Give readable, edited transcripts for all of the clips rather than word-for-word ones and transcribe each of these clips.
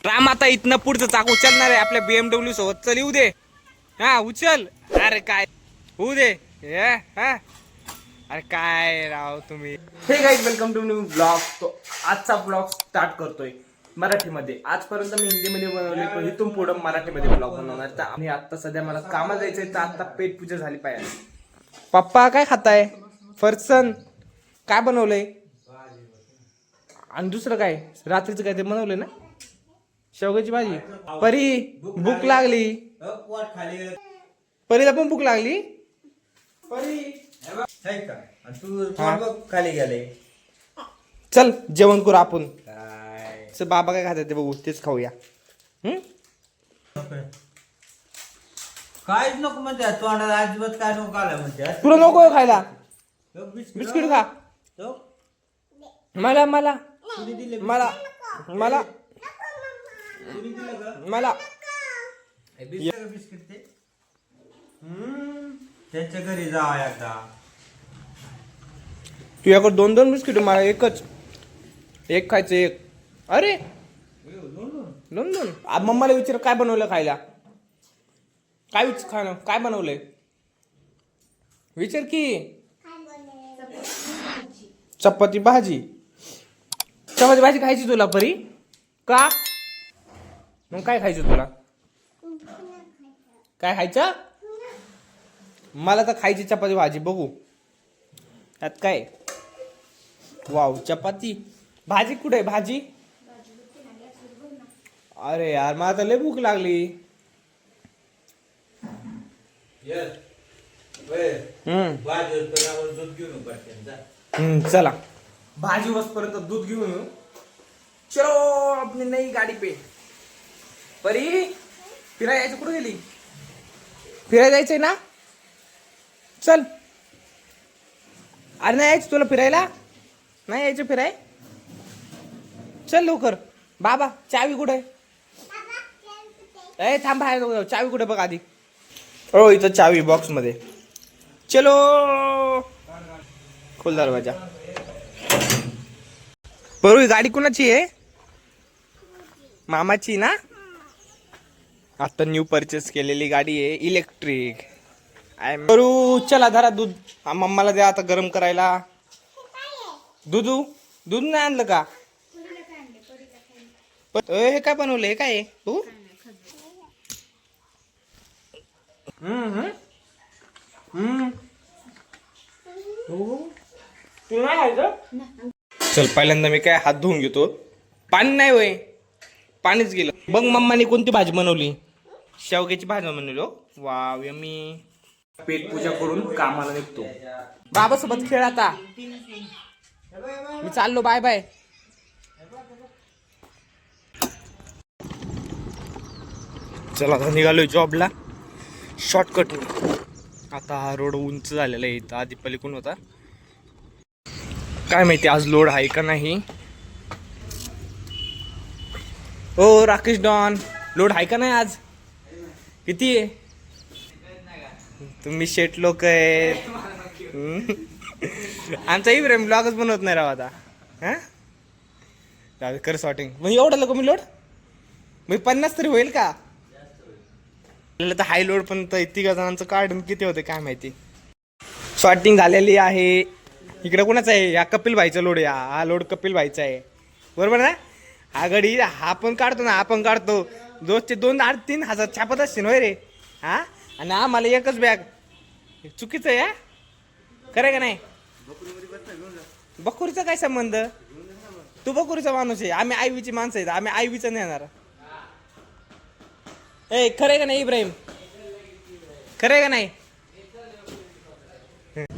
राम आता इथनं पुढचं चाक उचलणार आहे आपल्या BMW सोबत. चल येऊ दे. हा उचल. अरे काय होऊ दे. हा अरे काय राव तुम्ही. Hey guys welcome to new blog. तो आजचा ब्लॉग स्टार्ट करतोय मराठीमध्ये. आजपर्यंत मी हिंदीमध्ये बनवले पण इथून पुढं मराठीमध्ये ब्लॉग बनवणार. तर आणि आता सध्या मला कामाला जायचंय तर आता पेट पूजा झाली पाहिजे. पप्पा काय खाताय? फरसन काय बनवलंय? आणि दुसरं काय रात्रीचं काय ते बनवलंय ना, शेवग्याची भाजी. परी भूक लागली. परीला पण भूक लागली. परी खाली गेले. चल जेवण करू आपण. बाबा काय खातात ते बघू, तेच खाऊया. काहीच नको म्हणते तोंडाला, अजिबात काय नको आलं म्हणते. तुला नको खायला बिस्किट? खा. मला मला मला मला मला बिस्किट ते त्यांच्या घरी जावा एकदा. तुझ्याकडे दोन दोन बिस्किट, मला एकच. एक खायचं एक. अरे दोन दोन. मम्माला विचार काय बनवलं खायला. काय खाणं काय बनवलंय विचार की. चपाती भाजी. चपाती भाजी खायची तुला परी का? मग काय खायचं तुला? काय खायचं? मला तर खायची चपाती भाजी. बघू त्यात काय. वाव चपाती भाजी कुठे भाजी? अरे यार मला तर लय भूक लागली. चला भाजी वसपर्यंत दूध घेऊन येऊ. चलो आपली नई गाडी पे. परी फिरायला यायचं कुठे गेली? फिरायला जायचंय ना, चल. अरे नाही यायचं तुला फिरायला? नाही यायचं फिराय? चल लवकर. बाबा चावी कुठे? ए थांब बाहेर, चावी कुठे बघ आधी. हो इथं चावी बॉक्स मध्ये. चलो खोल दरवाजा. बरोबर गाडी कुणाची आहे? मामाची ना. आता न्यू परचेस केलेली गाडी आहे इलेक्ट्रिक. बरू चला धरा दूध. मम्माला द्या आता गरम करायला. दूध दूध नाही आणलं का? हे काय बनवलं? हे काय तू? चल पहिल्यांदा मी काय हात धुवून घेतो. पाणी नाही होय, पाणीच गेलं. बघ मम्माने कोणती भाजी बनवली? शेवग्याची भाजी बनवली. Wow yummy. पेट पूजा करून कामाला निघतो. बाबासोबत खेळ आता. मी चाललो. Bye bye. चला आता निघालोय जॉबला शॉर्टकट. आता हा रोड उंच झालेला आहे. इथं आधी पलीकडून होता. काय माहिती आज लोड आहे का नाही. ओ राकेश डॉन लोड आहे का नाही आज? किती आहे? तुम्ही शेट लोक आहे. आमचा इब्राहिम ब्लॉगच बनवत नाही राव आता. हा कर शॉटिंग. मग एवढं लोक मी लोड मग 50 तरी होईल का? तर हाय लोड पण तिघा जणांचं काढून किती होते काय माहिती. शॉर्टिंग झालेली आहे. इकडे कोणाचा आहे? या कपिल भाईचा लोड आहे. हा लोड कपिल भाईचा आहे बरोबर ना. हा गडी हा पण काढतो ना, आपण काढतो. दोनचे 2-3 छापत असतील होय रे. हा आणि आम्हाला एकच बॅग. चुकीचं आहे. खरं का नाही? बकुरीचा काय संबंध? तू बकुरीचा माणूस आहे, आम्ही आयवीची माणसं आहेत. आम्ही आयवीचं नेणार. ए खरंय का नाही इब्राहिम? खरंय का नाही?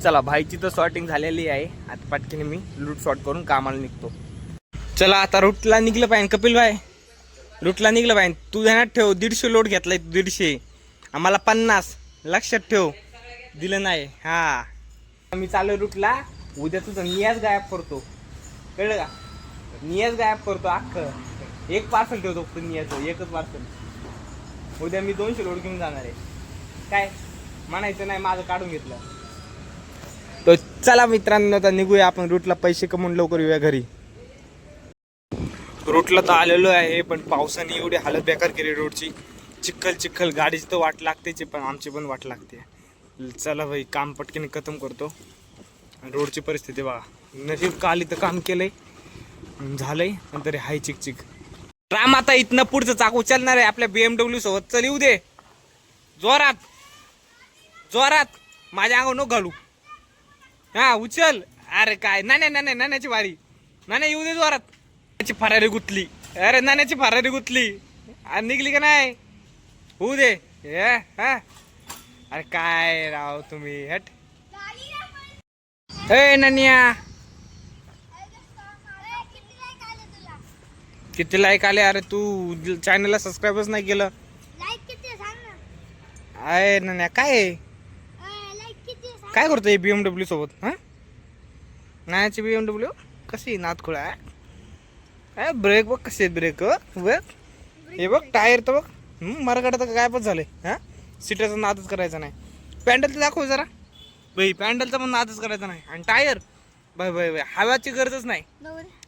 चला भाईची तर शॉर्टिंग झालेली आहे. आता पटकीने मी लूट शॉर्ट करून कामाला निघतो. चला आता रूटला निघलं पाहिजे. कपिल भाई रूटला निघलं पाहिजे. तू ध्यानात ठेव 150 लोड घेतलाय. 150 आम्हाला 50 लक्षात ठेव. दिलं नाही. हा मी चालू रूटला. उद्या तुझं नियाज गायब करतो, कळलं का? नियाज गायब करतो अख्खं. एक पार्सल ठेवतो फक्त नियाचं, एकच पार्सल. उद्या मी 200 लोड घेऊन जाणार आहे. काय म्हणायचं नाही, माझं काढून घेतलं. तर चला मित्रांनो आता निघूया आपण रूटला. पैसे कमवून लवकर येऊया घरी. रोडला तर आलेलो आहे, पण पावसाने एवढी हालत बेकार केली रोडची. चिखल गाडीची तर वाट लागतेच, पण आमची पण वाट लागते. चला भाई, काम पटकन खतम करतो. रोडची परिस्थिती बघा, नशीब काल इथं काम केलंय झालंय, नंतर हाय चिक. राम आता इथनं पुढचं चाक उचलणार आहे आपल्या BMW सोबत. चल येऊ दे, जोरात माझ्या अंगावर नको घालू. हा उचल. अरे काय, नाण्याची वारी. नाण्या येऊ दे जोरात. नाण्याची फरारी गुतली. अरे नाण्याची फरारी गुतली आणि निघली का नाही, होऊ दे. हा अरे काय राव तुम्ही, हट. ए नानिया, किती लाईक आले? अरे तू चॅनलला सबस्क्राईबच नाही केलं. अरे नान्या काय करतोय BMW सोबत? हा नाण्याची BMW कशी नात खुळा आहे. ब्रेक बघ कसे ब्रेक बघ, हे बघ टायर तर बघ. मराठा तर गायबच झालंय. हा सीटाचा नादच करायचा नाही. पॅन्डल तर दाखव जरा बाई, पॅन्डलचा पण नादच करायचा नाही. आणि टायर बाय हव्याची गरजच नाही.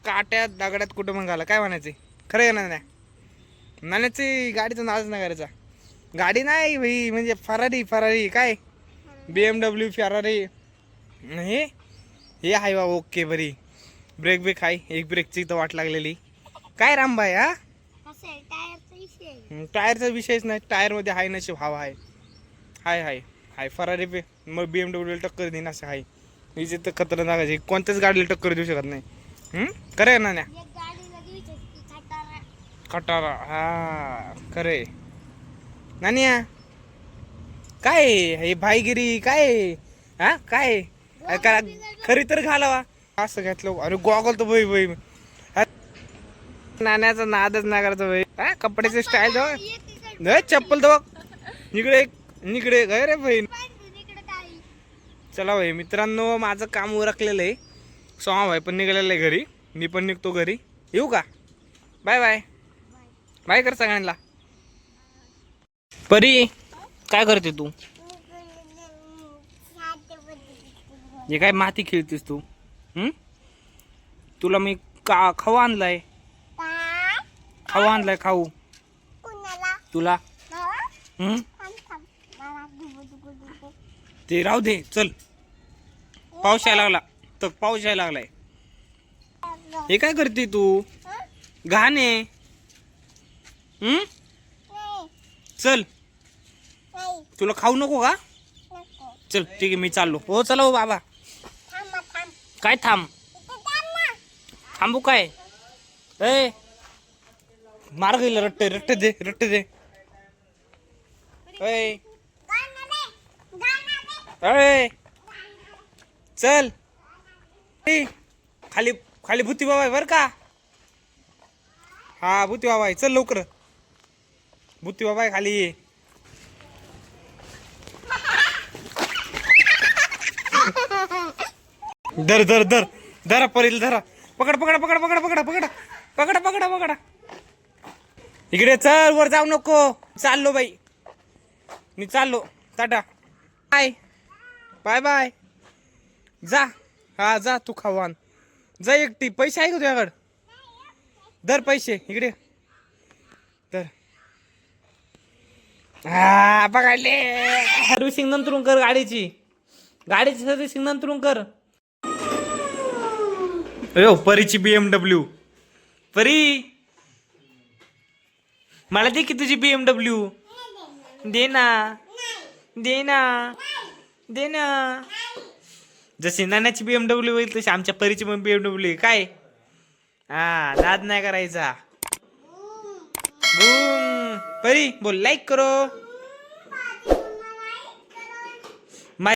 काट्यात दगडात कुठं मग घाला, काय म्हणायचे? खरं आहे ना नाण्याची गाडीचा नादच नाही करायचा. गाडी नाही भाई, म्हणजे फरारी काय BMW फरारी हे आहे बा. ओके बरी. ब्रेक आहे, एक ब्रेकची तर वाट लागलेली. काय रामबाई, हा टायरचा विषयच नाही. टायर मध्ये हाय नशीब हवा आहे. हाय फरारी पे मग BMW टक्कर देईन असं आहे. हिचे तर खतरनाक आहे, कोणत्याच गाडीला टक्कर देऊ शकत नाही. खरं ना नाण्या? खटारा, हा खरे. नानिया काय हे भाईगिरी काय? हा काय खरी तर घालावा असं घेतलं. अरे गॉगल तर भाई नाण्याचा नादच नाही करायचा भाई. हा कपड्याचे स्टाईल जाऊ, चप्पल तर बघ निकडे गय रे भाई. चला भाई मित्रांनो, माझं काम उरकलेलं आहे. सोमा भाई पण निघालेलं आहे घरी, मी पण निघतो घरी. येऊ का? बाय कर सगळ्यांना. परी काय करते तू? हे काय माती खेळतेस तू? तुला मी खाऊ आणलाय. खाऊ तुला. ते राहू दे, चल. पाऊस यायला लागलाय. हे काय करते तू? घाणे. चल, तुला खाऊ नको का? चल ठीक आहे, मी चाललो. हो चला हो बाबा. काय थांबू काय? ए मार गेलं, रट्टे दे. चल खाली भूती बाबा आहे बर का? हा भूती बाबा आहे, चल लवकर. भूती बाबा आहे खाली ये. धरा परील धरा. पकड. इकडे चल, वर जाऊ नको. चाललो बाई, मी चाललो. टाटा, बाय. जा, हा जा, तू खावान जा एकटी. पैसे आहे का तुझ्याकडे? धर पैसे, इकडे धर. हा पकडले. सर्व्हिसिंग नंतरून कर गाडीची सर्व्हिसिंग नंतरून कर. अयो परीची BMW. परी मला दे की तुझी BMW. दे ना. जशी नाण्याची BMW होईल तशी आमच्या परीची पण BMW. काय हा नाद नाही करायचा. बूम. परी बोल, लाईक करो.